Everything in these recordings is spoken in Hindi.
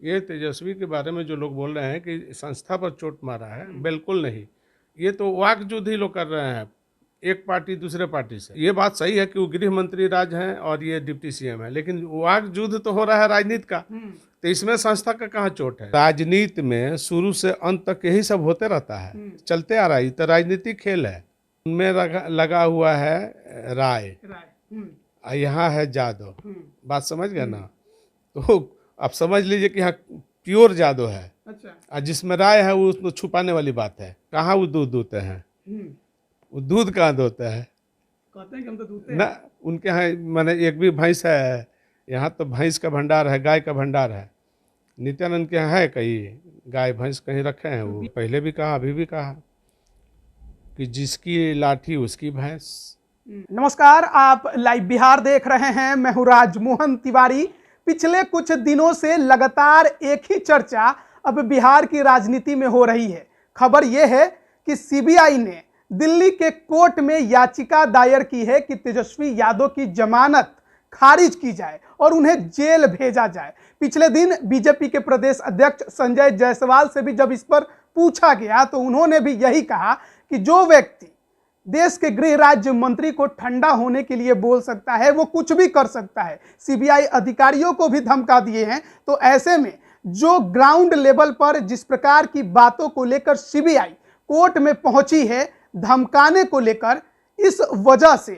ये तेजस्वी के बारे में जो लोग बोल रहे हैं कि संस्था पर चोट मारा है, बिल्कुल नहीं। ये तो वाक युद्ध ही लोग कर रहे हैं, एक पार्टी दूसरे पार्टी से। ये बात सही है कि वो गृह मंत्री राज हैं और ये डिप्टी सीएम है, लेकिन वाक युद्ध तो हो रहा है राजनीति का। तो इसमें संस्था का कहाँ चोट है? राजनीति में शुरू से अंत तक यही सब होते रहता है, चलते आ रहा है। तो राजनीतिक खेल है। उनमें लगा हुआ है राय, यहाँ है जादव। बात समझ गए ना? तो आप समझ लीजिए कि यहाँ प्योर जादव है। अच्छा। और जिसमें राय है वो उसको छुपाने वाली बात है। कहाँ वो दूध दूते हैं? वो दूध कहाँ दोते हैं? कहते हैं कि हम तो दूधते हैं ना। उनके यहाँ मैंने एक भी भैंस है, यहाँ तो भैंस का भंडार है, गाय का भंडार है। नित्यानंद के यहाँ है कहीं गाय भैंस कहीं रखे हैं? वो पहले भी कहा, अभी भी कहा कि जिसकी लाठी उसकी भैंस। नमस्कार, आप लाइव बिहार देख रहे हैं। मैं हूं राजमोहन तिवारी। पिछले कुछ दिनों से लगातार एक ही चर्चा अब बिहार की राजनीति में हो रही है। खबर यह है कि सीबीआई ने दिल्ली के कोर्ट में याचिका दायर की है कि तेजस्वी यादव की जमानत खारिज की जाए और उन्हें जेल भेजा जाए। पिछले दिन बीजेपी के प्रदेश अध्यक्ष संजय जायसवाल से भी जब इस पर पूछा गया तो उन्होंने भी यही कहा कि जो व्यक्ति देश के गृह राज्य मंत्री को ठंडा होने के लिए बोल सकता है वो कुछ भी कर सकता है। सीबीआई अधिकारियों को भी धमका दिए हैं। तो ऐसे में जो ग्राउंड लेवल पर जिस प्रकार की बातों को लेकर सीबीआई कोर्ट में पहुंची है धमकाने को लेकर, इस वजह से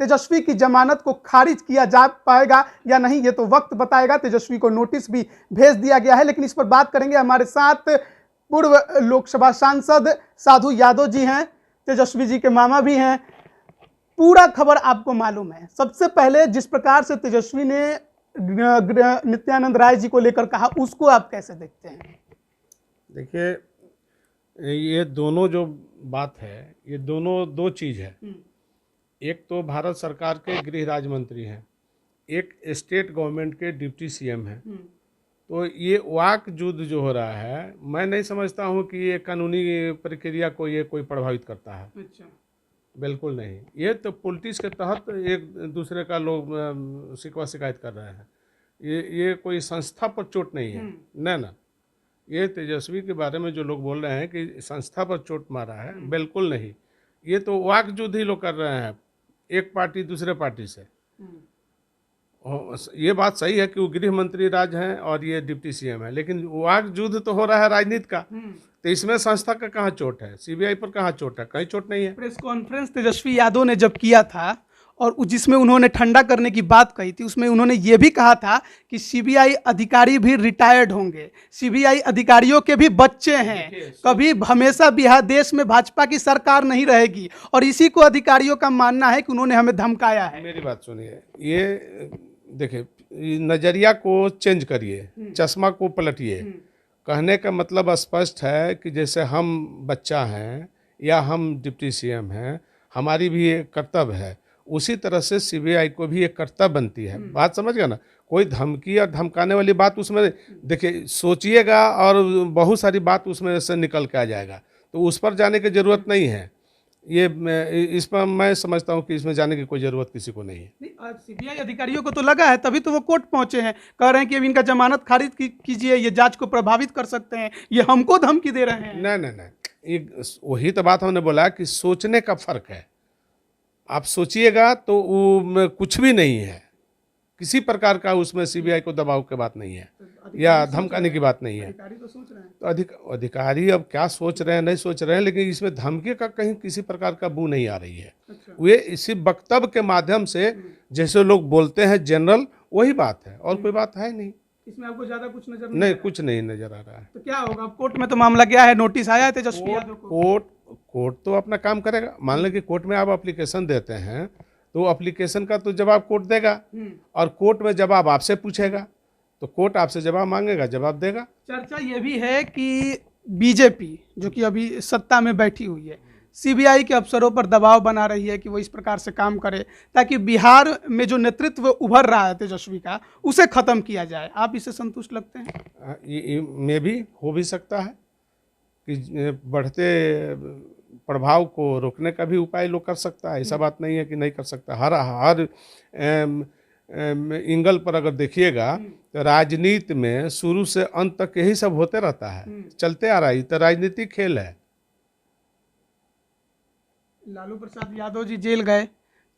तेजस्वी की जमानत को खारिज किया जा पाएगा या नहीं ये तो वक्त बताएगा। तेजस्वी को नोटिस भी भेज दिया गया है, लेकिन इस पर बात करेंगे। हमारे साथ पूर्व लोकसभा सांसद साधु यादव जी हैं, तेजस्वी जी के मामा भी हैं। पूरा खबर आपको मालूम है। सबसे पहले जिस प्रकार से तेजस्वी ने नित्यानंद राय जी को लेकर कहा, उसको आप कैसे देखते हैं? देखिए, ये दोनों जो बात है, ये दोनों दो चीज़ है। एक तो भारत सरकार के गृह राज्य मंत्री हैं, एक स्टेट गवर्नमेंट के डिप्टी सीएम हैं। तो ये वाक युद्ध जो हो रहा है, मैं नहीं समझता हूँ कि ये कानूनी प्रक्रिया को ये कोई प्रभावित करता है। अच्छा। बिल्कुल नहीं। ये तो पॉलिटिक्स के तहत एक दूसरे का लोग शिकवा शिकायत कर रहे हैं। ये कोई संस्था पर चोट नहीं है। ना। ये तेजस्वी के बारे में जो लोग बोल रहे हैं कि संस्था पर चोट मारा है, बिल्कुल नहीं। ये तो वाक युद्ध ही लोग कर रहे हैं, एक पार्टी दूसरे पार्टी से। ये बात सही है कि वो गृह मंत्री राज हैं और ये डिप्टी सीएम है, लेकिन वाक युद्ध तो हो रहा है राजनीति का। तो इसमें संस्था का कहाँ चोट है? सीबीआई पर कहाँ चोट है? कहीं चोट नहीं है। प्रेस कॉन्फ्रेंस तेजस्वी यादव ने जब किया था और जिसमें उन्होंने ठंडा करने की बात कही थी, उसमें उन्होंने ये भी कहा था कि सीबीआई अधिकारी भी रिटायर्ड होंगे, सीबीआई अधिकारियों के भी बच्चे हैं, कभी हमेशा बिहार देश में भाजपा की सरकार नहीं रहेगी, और इसी को अधिकारियों का मानना है कि उन्होंने हमें धमकाया है। मेरी बात सुनिए, ये देखिए, नजरिया को चेंज करिए, चश्मा को पलटिए। कहने का मतलब स्पष्ट है कि जैसे हम बच्चा हैं या हम डिप्टी सीएम हैं, हमारी भी एक कर्तव्य है, उसी तरह से सीबीआई को भी एक कर्तव्य बनती है। बात समझ गया ना? कोई धमकी और धमकाने वाली बात उसमें, देखिए, सोचिएगा और बहुत सारी बात उसमें से निकल के आ जाएगा। तो उस पर जाने की ज़रूरत नहीं है। ये इस पर मैं समझता हूँ कि इसमें जाने की कोई ज़रूरत किसी को नहीं है। सीबीआई अधिकारियों को तो लगा है, तभी तो वो कोर्ट पहुंचे हैं, कह रहे हैं कि अब इनका जमानत खारिज कीजिए, ये जांच को प्रभावित कर सकते हैं, ये हमको धमकी दे रहे हैं। नहीं, ये वही तो बात हमने बोला कि सोचने का फर्क है। आप सोचिएगा तो वो कुछ भी नहीं है, किसी प्रकार का उसमें सीबीआई को दबाव की बात नहीं है या धमकाने की बात नहीं है। अधिकारी तो सोच रहे हैं। तो अधिकारी अब क्या सोच रहे हैं, नहीं सोच रहे हैं, लेकिन इसमें धमकी का कहीं किसी प्रकार का बू नहीं आ रही है। अच्छा। वे इसी वक्तव्य के माध्यम से जैसे लोग बोलते हैं जनरल, वही बात है, और कोई बात है नहीं। इसमें आपको ज्यादा कुछ नजर नहीं, कुछ नहीं नजर आ रहा है। तो क्या होगा? कोर्ट में तो मामला गया है, नोटिस आया है तेजस्वी यादव को। कोर्ट तो अपना काम करेगा। मान लें कि कोर्ट में आप एप्लीकेशन देते हैं तो एप्लीकेशन का तो जवाब कोर्ट देगा, और कोर्ट में जवाब आपसे पूछेगा, तो कोर्ट आपसे जवाब मांगेगा, जवाब देगा। चर्चा ये भी है कि बीजेपी जो कि अभी सत्ता में बैठी हुई है, सीबीआई के अफसरों पर दबाव बना रही है कि वो इस प्रकार से काम करे ताकि बिहार में जो नेतृत्व उभर रहा है तेजस्वी का, उसे खत्म किया जाए। आप इससे संतुष्ट लगते हैं? ये में भी हो भी सकता है कि बढ़ते प्रभाव को रोकने का भी उपाय लोग कर सकता है। ऐसा बात नहीं है कि नहीं कर सकता। हर एंगल पर अगर देखिएगा तो राजनीति में शुरू से अंत तक यही सब होते रहता है, चलते आ रहा है। ये तो राजनीतिक खेल है। लालू प्रसाद यादव जी जेल गए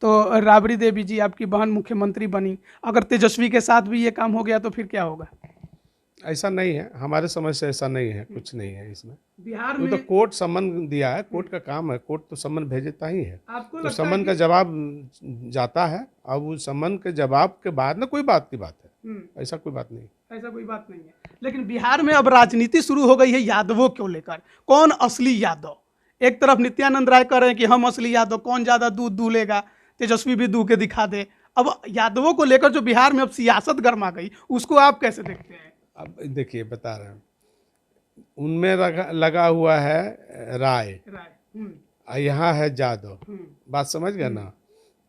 तो राबड़ी देवी जी आपकी बहन मुख्यमंत्री बनी। अगर तेजस्वी के साथ भी ये काम हो गया तो फिर क्या होगा? ऐसा नहीं है, हमारे समझ से ऐसा नहीं है, कुछ नहीं है इसमें। बिहार वो में तो कोर्ट समन दिया है, कोर्ट का काम है, कोर्ट तो समन भेजता ही है। आपको तो लगता है समन का जवाब जाता है, अब उस समन के जवाब के बाद ना कोई बात की बात है, ऐसा कोई बात नहीं। ऐसा कोई बात नहीं है। लेकिन बिहार में अब राजनीति शुरू हो गई है यादवों को लेकर। कौन असली यादव? एक तरफ नित्यानंद राय कह रहे हैं कि हम असली यादव, कौन ज्यादा दूध दूलेगा, तेजस्वी भी दूह के दिखा दे। अब यादवों को लेकर जो बिहार में अब सियासत गर्मा गई, उसको आप कैसे देखते हैं? अब देखिए बता रहे हैं, उनमें लगा हुआ है राय, और यहाँ है जादव। बात समझ गए ना?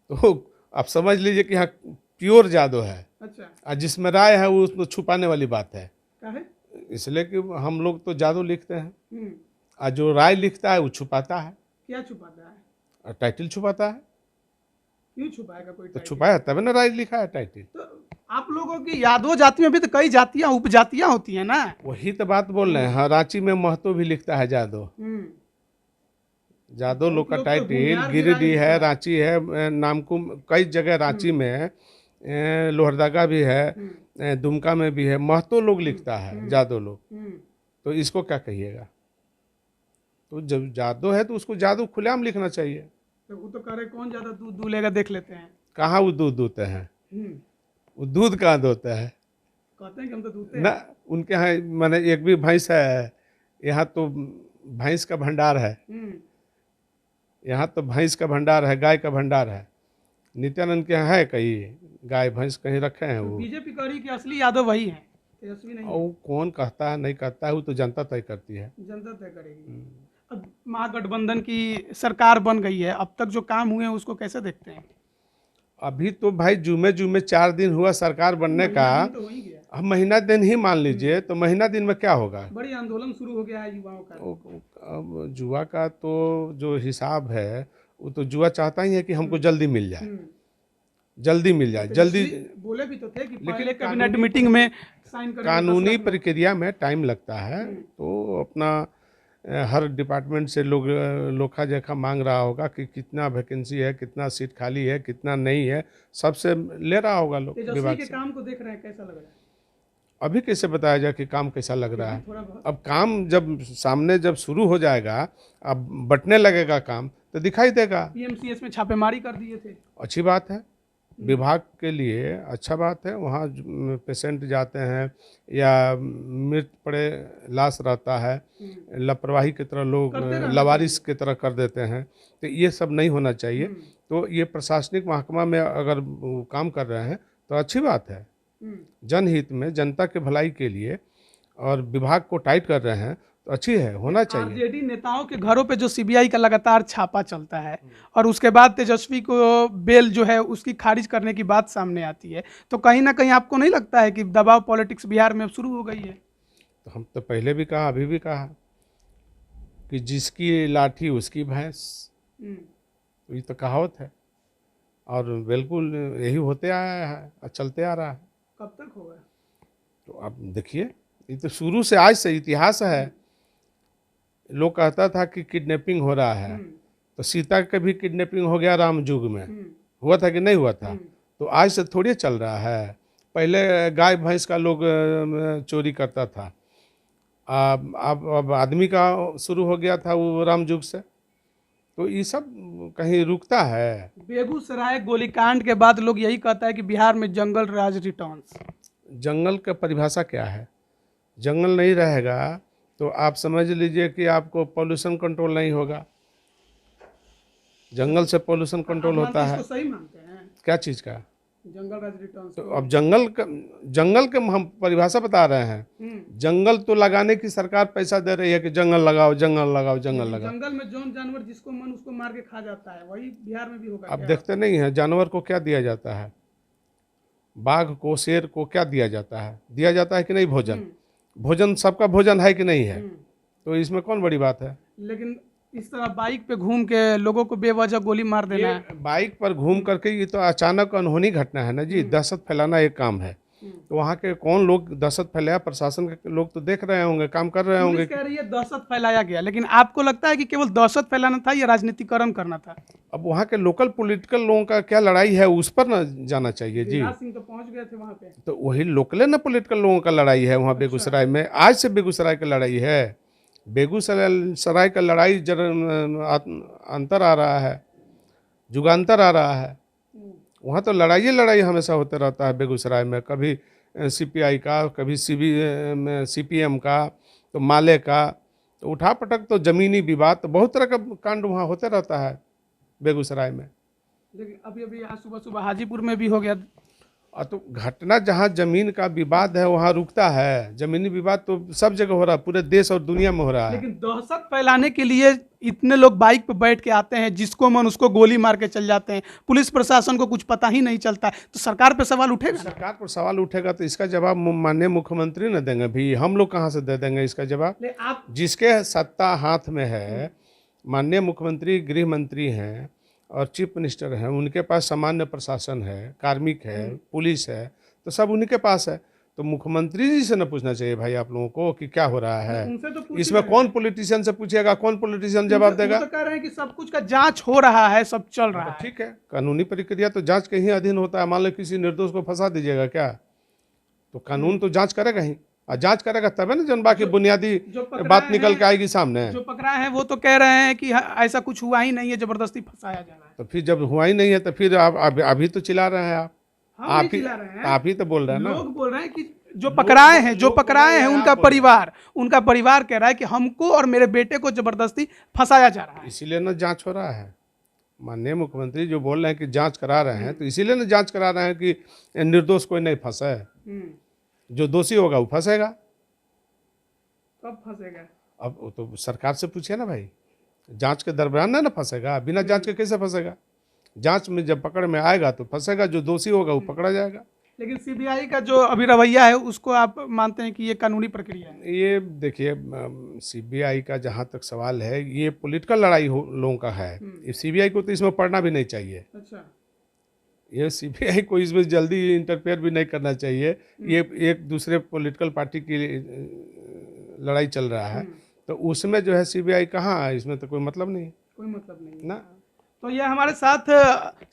तो आप समझ लीजिए कि यहाँ प्योर जादव है। अच्छा, और जिसमें राय है वो उसमें छुपाने वाली बात है। क्या है? इसलिए कि हम लोग तो जादू लिखते हैं, और जो राय लिखता है वो छुपाता है, क्या छुपाता है? और टाइटल छुपाता है। क्यों छुपाएगा कोई तो टाइटल? छुपाया तब ना राय लिखा है टाइटल। तो आप लोगों की यादव जाति में भी तो कई जातियां उपजातियां होती हैं ना। वही तो बात बोल रहे हैं। हाँ, रांची में महतो भी लिखता है जादव। जादव लोग का लोग तो टाइटल होनहार भी गिरिडीह है, राय रांची है, नामकुम, कई जगह रांची में, लोहरदगा भी है, दुमका में भी है, महतो लोग लिखता है जादव लोग। तो इसको क्या कहिएगा? तो जब जादव है तो उसको जादू खुलेआम लिखना चाहिए। तो वो तो कह रहे कौन ज्यादा दूध दूलेगा देख लेते हैं। कहाँ वो दूध दूते हैं? वो दूध कहाँ दोता है? कहते हैं कि हम तो दूधते ना, उनके यहाँ मैंने एक भी भैंस है, यहाँ तो भैंस का भंडार है, हैं। यहाँ तो भैंस का भंडार है, गाय का भंडार है। नित्यानंद के यहाँ है कहीं गाय भैंस कहीं रखे हैं वो? बीजेपी कह रही कि असली यादव वही है, तेजस्वी नहीं है। और वो कौन कहता है नहीं कहता है, वो तो जनता तय करती है। जनता तय करेगी। अब महागठबंधन की सरकार बन गई है, अब तक जो काम हुए हैं उसको कैसे देखते हैं? अभी तो भाई जुमे जुमे 4 दिन हुआ सरकार बनने का। महीना दिन तो हो ही गया। अब महीना दिन ही मान लीजिए, तो महीना दिन में क्या होगा? बड़ी आंदोलन शुरू हो गया है युवाओं का। अब जुआ का तो जो हिसाब है, वो तो जुआ चाहता ही है कि हमको जल्दी मिल जाए, जल्दी मिल जाए, जल्दी। बोले भी तो थे कि लेकिन पहले कैबिनेट मीटिंग में साइन करेंगे। कानूनी प्रक्रिया में टाइम लगता है, तो अपना हर डिपार्टमेंट से लोग लोखा जोखा मांग रहा होगा कि कितना वैकेंसी है, कितना सीट खाली है, कितना नहीं है, सबसे ले रहा होगा लोग तेजस्वी विभाग के से। काम को देख रहे हैं, कैसा लग रहा है? अभी कैसे बताया जाए कि काम कैसा लग रहा है? थोड़ा बहुत अब काम जब सामने जब शुरू हो जाएगा, अब बटने लगेगा काम, तो दिखाई देगा। पीएमसीएस में छापेमारी कर दिए थे। अच्छी बात है, विभाग के लिए अच्छा बात है। वहाँ पेशेंट जाते हैं या मृत पड़े लाश रहता है, लापरवाही की तरह लोग लवारिस की तरह कर देते हैं, तो ये सब नहीं होना चाहिए। तो ये प्रशासनिक महकमा में अगर वो काम कर रहे हैं तो अच्छी बात है। जनहित में, जनता के भलाई के लिए, और विभाग को टाइट कर रहे हैं तो अच्छी है, होना चाहिए। आरजेडी नेताओं के घरों पे जो सीबीआई का लगातार छापा चलता है, और उसके बाद तेजस्वी को बेल जो है उसकी खारिज करने की बात सामने आती है, तो कहीं ना कहीं आपको नहीं लगता है कि दबाव पॉलिटिक्स बिहार में अब शुरू हो गई है? तो हम तो पहले भी कहा, अभी भी कहा कि जिसकी लाठी उसकी भैंस, तो ये तो कहावत है, और बिल्कुल यही होते आया है और चलते आ रहा है। कब तक होगा? तो आप देखिए, ये तो शुरू से आज से इतिहास है। लोग कहता था कि किडनैपिंग हो रहा है, तो सीता का भी किडनैपिंग हो गया राम युग में, हुआ था कि नहीं हुआ था? तो आज से थोड़ी चल रहा है। पहले गाय भैंस का लोग चोरी करता था, अब आदमी का शुरू हो गया था वो राम युग से। तो ये सब कहीं रुकता है? बेगूसराय गोलीकांड के बाद लोग यही कहता है कि बिहार में जंगल राज रिटर्न्स। जंगल का परिभाषा क्या है? जंगल नहीं रहेगा तो आप समझ लीजिए कि आपको पोल्यूशन कंट्रोल नहीं होगा। जंगल से पोल्यूशन कंट्रोल होता है। सही मानते हैं? क्या चीज़ का? जंगल राज रिटर्न्स। तो अब जंगल के हम परिभाषा बता रहे हैं। जंगल तो लगाने की सरकार पैसा दे रही है कि जंगल लगाओ, जंगल लगाओ, जंगल लगाओ। जंगल में जौन जानवर जिसको मन उसको मार के खा जाता है, वही बिहार में भी होगा? अब देखते नहीं है जानवर को क्या दिया जाता है? बाघ को, शेर को क्या दिया जाता है? दिया जाता है कि नहीं भोजन? भोजन सबका भोजन है कि नहीं है? तो इसमें कौन बड़ी बात है? लेकिन इस तरह बाइक पे घूम के लोगों को बेवजह गोली मार देना है। ये बाइक पर घूम करके ये तो अचानक अनहोनी घटना है ना जी। दहशत फैलाना एक काम है, तो वहाँ के कौन लोग दहशत फैलाया, प्रशासन के लोग तो देख रहे होंगे, काम कर रहे होंगे। पुलिस कह रही है दहशत फैलाया गया, लेकिन आपको लगता है कि केवल दहशत फैलाना था या राजनीतिकरण करना था? अब वहाँ के लोकल पॉलिटिकल लोगों का क्या लड़ाई है उस पर ना जाना चाहिए जी। राज सिंह तो पहुंच गए थे वहां पे। तो वही लोकल ना पॉलिटिकल लोगों का लड़ाई है वहाँ बेगूसराय में। आज से बेगूसराय की लड़ाई है, बेगूसराय का लड़ाई अंतर आ रहा है, जुगांतर आ रहा है। वहाँ तो लड़ाई हमेशा होते रहता है बेगूसराय में, कभी सीपीआई का, कभी सीपीएम का, तो माले का, तो उठा पटक, तो जमीनी विवाद, तो बहुत तरह का कांड वहाँ होते रहता है बेगूसराय में। लेकिन अभी अभी आज सुबह सुबह हाजीपुर में भी हो गया। और तो घटना जहाँ जमीन का विवाद है वहाँ रुकता है, जमीनी विवाद तो सब जगह हो रहा है, पूरे देश और दुनिया में हो रहा है। लेकिन दहशत फैलाने के लिए इतने लोग बाइक पे बैठ के आते हैं, जिसको मन उसको गोली मार के चल जाते हैं, पुलिस प्रशासन को कुछ पता ही नहीं चलता है, तो सरकार पे सवाल उठेगा ना? सरकार पर सवाल उठेगा तो इसका जवाब माननीय मुख्यमंत्री न देंगे भी, हम लोग कहाँ से दे देंगे इसका जवाब? आप जिसके सत्ता हाथ में है, माननीय मुख्यमंत्री, गृह मंत्री हैं और चीफ मिनिस्टर हैं, उनके पास सामान्य प्रशासन है, कार्मिक है, पुलिस है, तो सब उन्हीं के पास है। तो मुख्यमंत्री जी से न पूछना चाहिए भाई आप लोगों को कि क्या हो रहा है? उनसे तो पूछ इसमें कौन पॉलिटिशियन से पूछेगा, कौन पॉलिटिशियन जवाब देगा? तो कह रहे हैं कि सब कुछ का जांच हो रहा है, सब चल रहा है। ठीक है, कानूनी प्रक्रिया तो जांच के ही अधीन होता है। मान लो किसी निर्दोष को फंसा दीजिएगा क्या, तो कानून तो जांच करेगा ही, और जांच करेगा तब है ना जन बाकी बुनियादी बात निकल के आएगी सामने। जो पकड़ाए हैं वो तो कह रहे हैं कि ऐसा कुछ हुआ ही नहीं है, जबरदस्ती फंसाया जा रहा है। तो फिर जब हुआ ही नहीं है तो फिर आप अभी तो चिल्ला रहे हैं आप। हम नहीं चिल्ला रहे हैं, आप ही तो बोल रहे हैं ना। लोग बोल रहे हैं कि जो पकड़ाए हैं उनका परिवार कह रहा है कि हमको और मेरे बेटे को जबरदस्ती फंसाया जा रहा है। इसीलिए ना जांच हो रहा है। माननीय मुख्यमंत्री जो बोल रहे हैं कि जांच करा रहे हैं, तो इसीलिए ना जांच करा रहे हैं कि निर्दोष कोई नहीं फंसे। जो दोषी होगा वो फंसेगा। कब फंसेगा? अब वो तो सरकार से पूछिए ना भाई, जांच के दरमियान ना फंसेगा, बिना जांच के कैसे फंसेगा? जांच में जब पकड़ में आएगा तो फंसेगा, जो दोषी होगा वो पकड़ा जाएगा। लेकिन सीबीआई का जो अभी रवैया है उसको आप मानते हैं कि ये कानूनी प्रक्रिया है? ये देखिए, सीबीआई का जहाँ तक सवाल है, ये पॉलिटिकल लड़ाई लोगों का है। सीबीआई को तो इसमें पढ़ना भी नहीं चाहिए। अच्छा, ये सीबीआई को इसमें जल्दी इंटरफेयर भी नहीं करना चाहिए। ये एक दूसरे पॉलिटिकल पार्टी की लड़ाई चल रहा है, तो उसमें जो है सीबीआई कहाँ है, इसमें तो कोई मतलब नहीं, कोई मतलब नहीं ना। तो ये हमारे साथ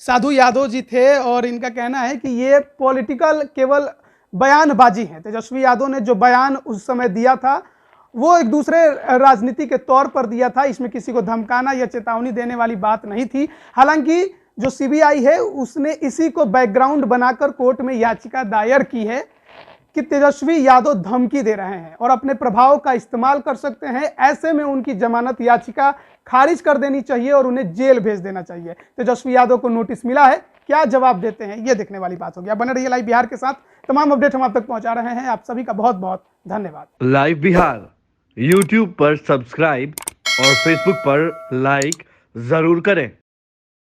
साधु यादव जी थे और इनका कहना है कि ये पॉलिटिकल केवल बयानबाजी है। तेजस्वी यादव ने जो बयान उस समय दिया था वो एक दूसरे राजनीति के तौर पर दिया था, इसमें किसी को धमकाना या चेतावनी देने वाली बात नहीं थी। हालांकि जो सीबीआई है उसने इसी को बैकग्राउंड बनाकर कोर्ट में याचिका दायर की है कि तेजस्वी यादव धमकी दे रहे हैं और अपने प्रभाव का इस्तेमाल कर सकते हैं। ऐसे में उनकी जमानत याचिका खारिज कर देनी चाहिए और उन्हें जेल भेज देना चाहिए। तेजस्वी यादव को नोटिस मिला है, क्या जवाब देते हैं ये देखने वाली बात होगी। बने रहिए लाइव बिहार के साथ, तमाम अपडेट हम आप तक पहुंचा रहे हैं। आप सभी का बहुत बहुत धन्यवाद। लाइव बिहार यूट्यूब पर सब्सक्राइब और फेसबुक पर लाइक जरूर करें।